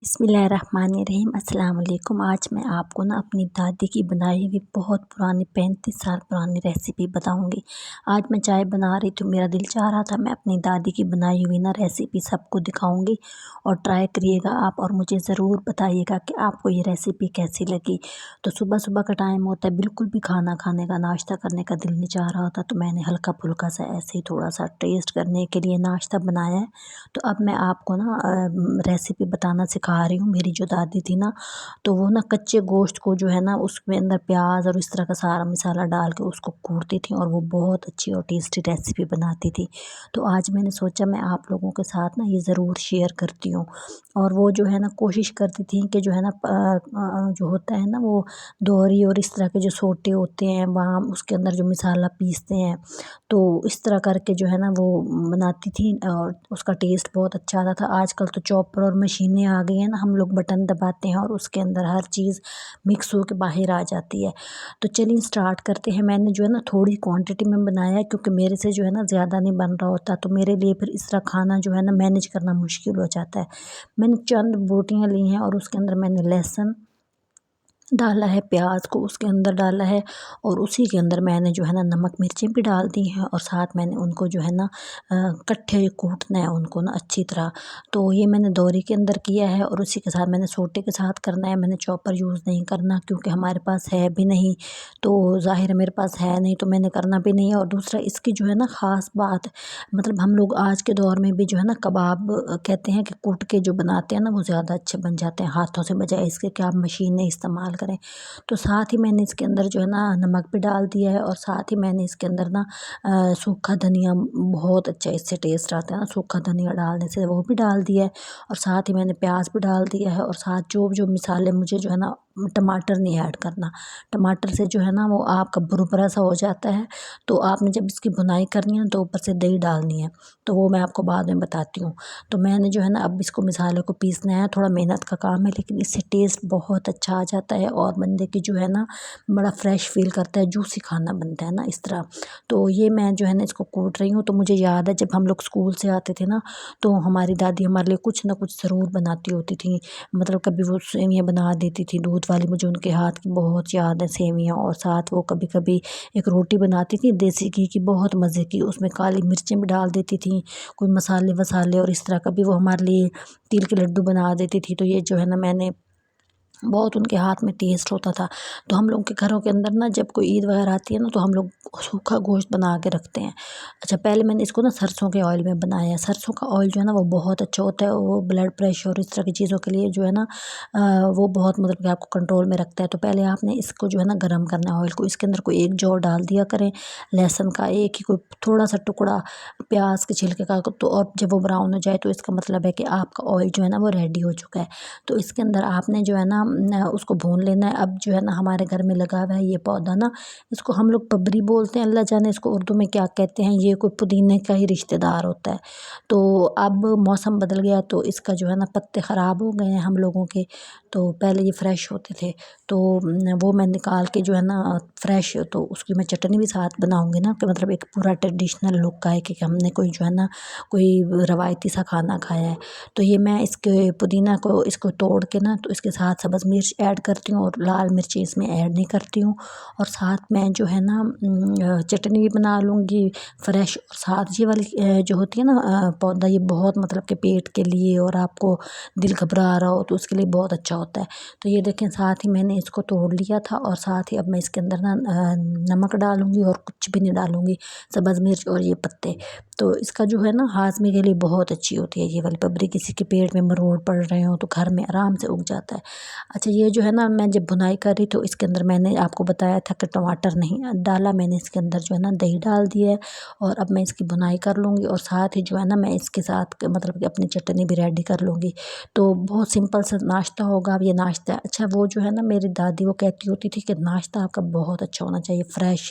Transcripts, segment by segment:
बिस्मिल्लाहिर्रहमानिर्रहीम अस्सलाम वालेकुम। आज मैं आपको ना अपनी दादी की बनाई हुई बहुत पुरानी 35 साल पुरानी रेसिपी बताऊंगी। आज मैं चाय बना रही थी, मेरा दिल चाह रहा था मैं अपनी दादी की बनाई हुई ना रेसिपी सबको दिखाऊंगी और ट्राई करिएगा आप और मुझे ज़रूर बताइएगा कि आपको ये रेसिपी कैसी लगी। तो सुबह सुबह का टाइम होता है, बिल्कुल भी खाना खाने का नाश्ता करने का दिल नहीं चाह रहा था, तो मैंने हल्का फुल्का सा ऐसे ही थोड़ा सा टेस्ट करने के लिए नाश्ता बनाया है। तो अब मैं आपको ना रेसिपी बताना सिखा रही हूँ। मेरी जो दादी थी ना, तो वो ना कच्चे गोश्त को जो है ना उसमें अंदर प्याज और इस तरह का सारा मसाला डाल के उसको कूटती थी और वो बहुत अच्छी और टेस्टी रेसिपी बनाती थी। तो आज मैंने सोचा मैं आप लोगों के साथ ना ये ज़रूर शेयर करती हूँ। और वो जो है ना कोशिश करती थी कि जो है ना जो होता है ना वो दोहरी और इस तरह के जो सोटे होते हैं वहाँ उसके अंदर जो मसाला पीसते हैं, तो इस तरह करके जो है ना वो बनाती थी और उसका टेस्ट बहुत अच्छा आता था। आजकल तो चॉपर और मशीनें आ गई हैं ना, हम लोग बटन दबाते हैं और उसके अंदर हर चीज़ मिक्स होकर बाहर आ जाती है। तो चलिए स्टार्ट करते हैं। मैंने जो है ना थोड़ी क्वांटिटी में बनाया है क्योंकि मेरे से जो है ना ज़्यादा नहीं बन रहा होता, तो मेरे लिए फिर इस तरह खाना जो है ना मैनेज करना मुश्किल हो जाता है। मैंने चंद बोटियाँ ली हैं और उसके अंदर मैंने लहसुन डाला है, प्याज को उसके अंदर डाला है और उसी के अंदर मैंने जो है ना नमक मिर्चें भी डाल दी हैं और साथ मैंने उनको जो है ना कट्ठे कूटना है उनको ना अच्छी तरह। तो ये मैंने दोहरी के अंदर किया है और उसी के साथ मैंने सोटे के साथ करना है। मैंने चॉपर यूज़ नहीं करना क्योंकि हमारे पास है भी नहीं, तो ज़ाहिर है मेरे पास है नहीं तो मैंने करना भी नहीं है। और दूसरा इसकी जो है ना ख़ास बात, मतलब हम लोग आज के दौर में भी जो है ना कबाब कहते हैं कि कूट के जो बनाते हैं ना वो ज़्यादा अच्छे बन जाते हैं हाथों से, बजाय इसके कि आप मशीनें इस्तेमाल करें। तो साथ ही मैंने इसके अंदर जो है ना नमक भी डाल दिया है और साथ ही मैंने इसके अंदर ना सूखा धनिया, बहुत अच्छा इससे टेस्ट आता है ना सूखा धनिया डालने से, वो भी डाल दिया है। और साथ ही मैंने प्याज भी डाल दिया है और साथ जो जो मसाले मुझे जो है ना, टमाटर नहीं ऐड करना। टमाटर से जो है ना वो आपका भुरभुरा सा हो जाता है। तो आपने जब इसकी भुनाई करनी है तो ऊपर से दही डालनी है, तो वो मैं आपको बाद में बताती हूँ। तो मैंने जो है ना अब इसको मसाले को पीसना है, थोड़ा मेहनत का काम है लेकिन इससे टेस्ट बहुत अच्छा आ जाता है और बंदे की जो है ना बड़ा फ्रेश फील करता है, जूसी खाना बनता है ना इस तरह। तो ये मैं जो है ना इसको कूट रही हूँ। तो मुझे याद है जब हम लोग स्कूल से आते थे ना, तो हमारी दादी हमारे लिए कुछ ना कुछ ज़रूर बनाती होती थी। मतलब कभी वो सेवियाँ बना देती थी दूध वाली, मुझे उनके हाथ की बहुत याद है सेवियाँ। और साथ वो कभी कभी एक रोटी बनाती थी देसी घी की, बहुत मज़े की, उसमें काली मिर्चें भी डाल देती थी, कोई मसाले वसाले और इस तरह। कभी वो हमारे लिए तिल के लड्डू बना देती थी। तो ये जो है ना मैंने बहुत उनके हाथ में टेस्ट होता था। तो हम लोग के घरों के अंदर ना जब कोई ईद वगैरह आती है ना तो हम लोग सूखा गोश्त बना के रखते हैं। अच्छा, पहले मैंने इसको ना सरसों के ऑयल में बनाया है। सरसों का ऑयल जो है ना वो बहुत अच्छा होता है, वो ब्लड प्रेशर और इस तरह की चीज़ों के लिए जो है ना वो बहुत मतलब कि आपको कंट्रोल में रखता है। तो पहले आपने इसको जो है ना गर्म करना है ऑयल को, इसके अंदर कोई एक जौ डाल दिया करें लहसुन का, एक ही कोई थोड़ा सा टुकड़ा प्याज के छिलके का। तो और जब वो ब्राउन हो जाए तो इसका मतलब है कि आपका ऑयल जो है ना वो रेडी हो चुका है। तो इसके अंदर आपने जो है ना उसको भून लेना है। अब जो है ना हमारे घर में लगा हुआ है ये पौधा ना, इसको हम लोग पबरी बोलते हैं, अल्लाह जाने इसको उर्दू में क्या कहते हैं। ये कोई पुदीने का ही रिश्तेदार होता है। तो अब मौसम बदल गया तो इसका जो है ना पत्ते ख़राब हो गए हैं हम लोगों के, तो पहले ये फ्रेश होते थे। तो वो मैं निकाल के जो है ना फ्रेश, तो उसकी मैं चटनी भी साथ बनाऊंगी ना, कि मतलब एक पूरा ट्रेडिशनल लुक आए कि हमने कोई जो है ना कोई रवायती सा खाना खाया है। तो ये मैं इसके पुदीना को इसको तोड़ के ना तो इसके साथ सब्ज़ मिर्च ऐड करती हूँ और लाल मिर्ची इसमें ऐड नहीं करती हूँ। और साथ में जो है ना चटनी भी बना लूँगी फ्रेश। और साथ ये वाली जो होती है ना पौधा, ये बहुत मतलब कि पेट के लिए और आपको दिल घबरा रहा हो तो उसके लिए बहुत अच्छा होता है। तो ये देखें साथ ही मैंने इसको तोड़ लिया था और साथ ही अब मैं इसके अंदर ना नमक डालूँगी और कुछ भी नहीं डालूँगी, सब्ज़ मिर्च और ये पत्ते। तो इसका जो है ना हाजमे के लिए बहुत अच्छी होती है ये वाली पबरी, किसी के पेट में मरोड़ पड़ रहे हो तो घर में आराम से उग जाता है। अच्छा, ये जो है ना मैं जब भुनाई कर रही तो इसके अंदर मैंने आपको बताया था कि टमाटर नहीं डाला, मैंने इसके अंदर जो है ना दही डाल दिया है। और अब मैं इसकी भुनाई कर लूँगी और साथ ही जो है ना मैं इसके साथ मतलब कि अपनी चटनी भी रेडी कर लूँगी। तो बहुत सिंपल सा नाश्ता होगा अब ये नाश्ता। अच्छा, वो जो है ना मेरी दादी वो कहती होती थी कि नाश्ता आपका बहुत अच्छा होना चाहिए, फ्रेश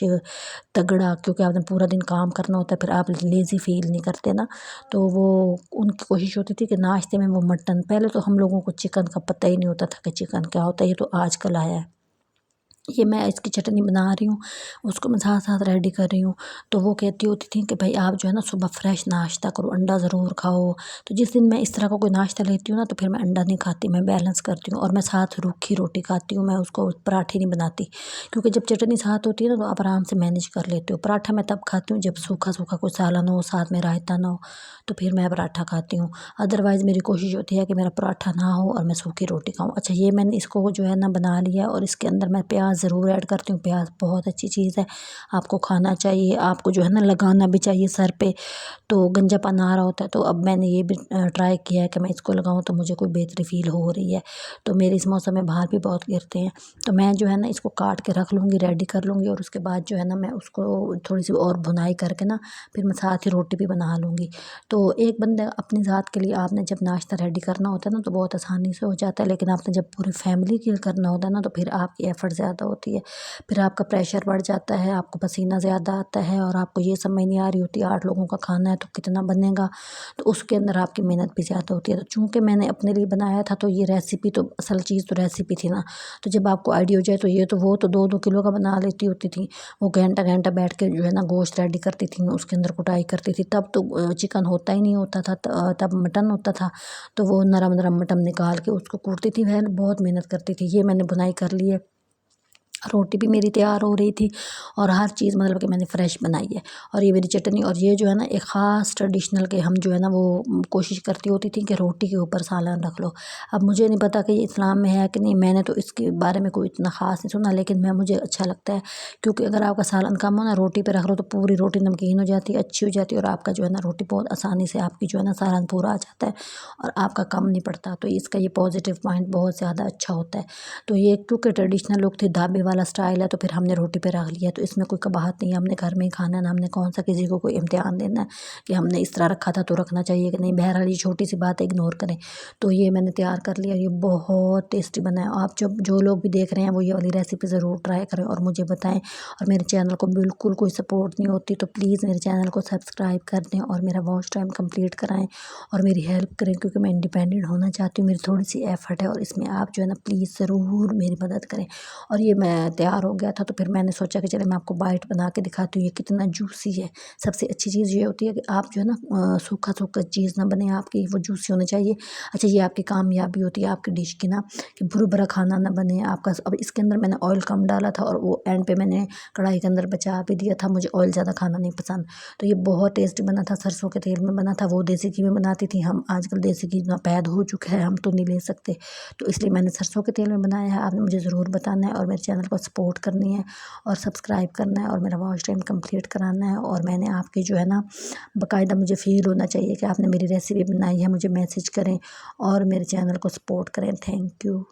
तगड़ा, क्योंकि आपने पूरा दिन काम करना होता है, फिर आप लेज़ी फील नहीं करते ना। तो वो उनकी कोशिश होती थी कि नाश्ते में वो मटन, पहले तो हम लोगों को चिकन का पता ही नहीं होता था कि चिकन क्या होता है, ये तो आजकल आया है। ये मैं इसकी चटनी बना रही हूँ, उसको मैं साथ साथ रेडी कर रही हूँ। तो वो कहती होती थी कि भाई आप जो है ना सुबह फ्रेश नाश्ता करो, अंडा ज़रूर खाओ। तो जिस दिन मैं इस तरह का कोई नाश्ता लेती हूँ ना, तो फिर मैं अंडा नहीं खाती, मैं बैलेंस करती हूँ और मैं साथ रूखी रोटी खाती हूँ, मैं उसको पराठे नहीं बनाती। क्योंकि जब चटनी साथ होती है ना, तो आप आराम से मैनेज कर लेते हो। पराठा मैं तब खाती हूँ जब सूखा सूखा कोई सालन हो, साथ में रायता ना हो, तो फिर मैं पराठा खाती हूँ। अदरवाइज़ मेरी कोशिश होती है कि मेरा पराठा ना हो और मैं सूखी रोटी खाऊँ। अच्छा, ये मैंने इसको जो है ना बना लिया और इसके अंदर मैं प्याज ज़रूर ऐड करती हूँ। प्याज बहुत अच्छी चीज़ है, आपको खाना चाहिए, आपको जो है ना लगाना भी चाहिए सर पे, तो गंजापन आ रहा होता है। तो अब मैंने ये भी ट्राई किया है कि मैं इसको लगाऊं तो मुझे कोई बेहतरी फील हो रही है। तो मेरे इस मौसम में बाहर भी बहुत गिरते हैं, तो मैं जो है ना इसको काट के रख लूँगी, रेडी कर लूँगी और उसके बाद जो है ना मैं उसको थोड़ी सी और भुनाई करके ना फिर मैं साथ ही रोटी भी बना लूँगी। तो एक बंदे अपनी ज़ात के लिए आपने जब नाश्ता रेडी करना होता है ना, तो बहुत आसानी से हो जाता है, लेकिन आपने जब पूरी फैमिली के लिए करना होता है ना, तो फिर आपकी एफ़र्ट ज़्यादा होती है, फिर आपका प्रेशर बढ़ जाता है, आपको पसीना ज़्यादा आता है और आपको ये समझ नहीं आ रही होती 8 लोगों का खाना है तो कितना बनेगा, तो उसके अंदर आपकी मेहनत भी ज़्यादा होती है। तो चूँकि मैंने अपने लिए बनाया था, तो ये रेसिपी तो असल चीज़ तो रेसिपी थी ना, तो जब आपको आइडिया हो जाए तो ये तो वो तो 2-2 किलो का बना लेती होती थी। वो घंटा-घंटा बैठ के जो है ना गोश्त रेडी करती थी, उसके अंदर कुटाई करती थी। तब तो चिकन होता ही नहीं होता था, तब मटन होता था, तो वो नरम-नरम मटन निकाल के उसको कूटती थी, वह बहुत मेहनत करती थी। ये मैंने बुनाई कर ली है, रोटी भी मेरी तैयार हो रही थी और हर चीज़ मतलब कि मैंने फ़्रेश बनाई है। और ये मेरी चटनी, और ये जो है ना एक ख़ास ट्रेडिशनल के हम जो है ना वो कोशिश करती होती थी कि रोटी के ऊपर सालन रख लो। अब मुझे नहीं पता कि ये इस्लाम में है कि नहीं, मैंने तो इसके बारे में कोई इतना ख़ास नहीं सुना, लेकिन मुझे अच्छा लगता है, क्योंकि अगर आपका सालन कम हो ना, रोटी पे रख लो तो पूरी रोटी नमकीन हो जाती है, अच्छी हो जाती है और आपका जो है ना रोटी बहुत आसानी से आपकी जो है ना सालन पूरा आ जाता है और आपका कम नहीं पड़ता। तो इसका ये पॉजिटिव पॉइंट बहुत ज़्यादा अच्छा होता है। तो ये क्योंकि ट्रेडिशनल लोग थे, ढाबे वाला स्टाइल है, तो फिर हमने रोटी पे रख लिया, तो इसमें कोई कबाहत नहीं है, हमने घर में ही खाना है ना, हमने कौन सा किसी को कोई इम्तिहान देना है कि हमने इस तरह रखा था तो रखना चाहिए कि नहीं। बहरहाल ये छोटी सी बात इग्नोर करें। तो ये मैंने तैयार कर लिया, ये बहुत टेस्टी बना है। आप जब जो लोग भी देख रहे हैं वो ये वाली रेसिपी ज़रूर ट्राई करें और मुझे बताएं। और मेरे चैनल को बिल्कुल कोई सपोर्ट नहीं होती तो प्लीज़ मेरे चैनल को सब्सक्राइब कर दें और मेरा वॉच टाइम कंप्लीट कराएं और मेरी हेल्प करें, क्योंकि मैं इंडिपेंडेंट होना चाहती हूँ, मेरी थोड़ी सी एफर्ट है और इसमें आप जो है ना प्लीज़ ज़रूर मेरी मदद करें। और ये मैं तैयार हो गया था, तो फिर मैंने सोचा कि चले मैं आपको बाइट बना के दिखाती हूँ ये कितना जूसी है। सबसे अच्छी चीज़ ये होती है कि आप जो है ना सूखा सूखा चीज़ ना बने, आपकी वो जूसी होना चाहिए। अच्छा, ये आपकी कामयाबी होती है आपकी डिश की ना, कि भुरभुरा खाना ना बने आपका। अब इसके अंदर मैंने ऑयल कम डाला था और वो एंड पे मैंने कढ़ाई के अंदर बचा भी दिया था, मुझे ऑयल ज़्यादा खाना नहीं पसंद। तो ये बहुत टेस्टी बना था, सरसों के तेल में बना था, वो देसी घी में बनाती थी। हम आजकल देसी घी नापैद हो चुका है, हम तो नहीं ले सकते, तो इसलिए मैंने सरसों के तेल में बनाया है। आपने मुझे ज़रूर बताना है और मेरे चैनल को सपोर्ट करनी है और सब्सक्राइब करना है और मेरा वॉच टाइम कंप्लीट कराना है। और मैंने आपकी जो है ना बाकायदा, मुझे फ़ील होना चाहिए कि आपने मेरी रेसिपी बनाई है, मुझे मैसेज करें और मेरे चैनल को सपोर्ट करें। Thank you.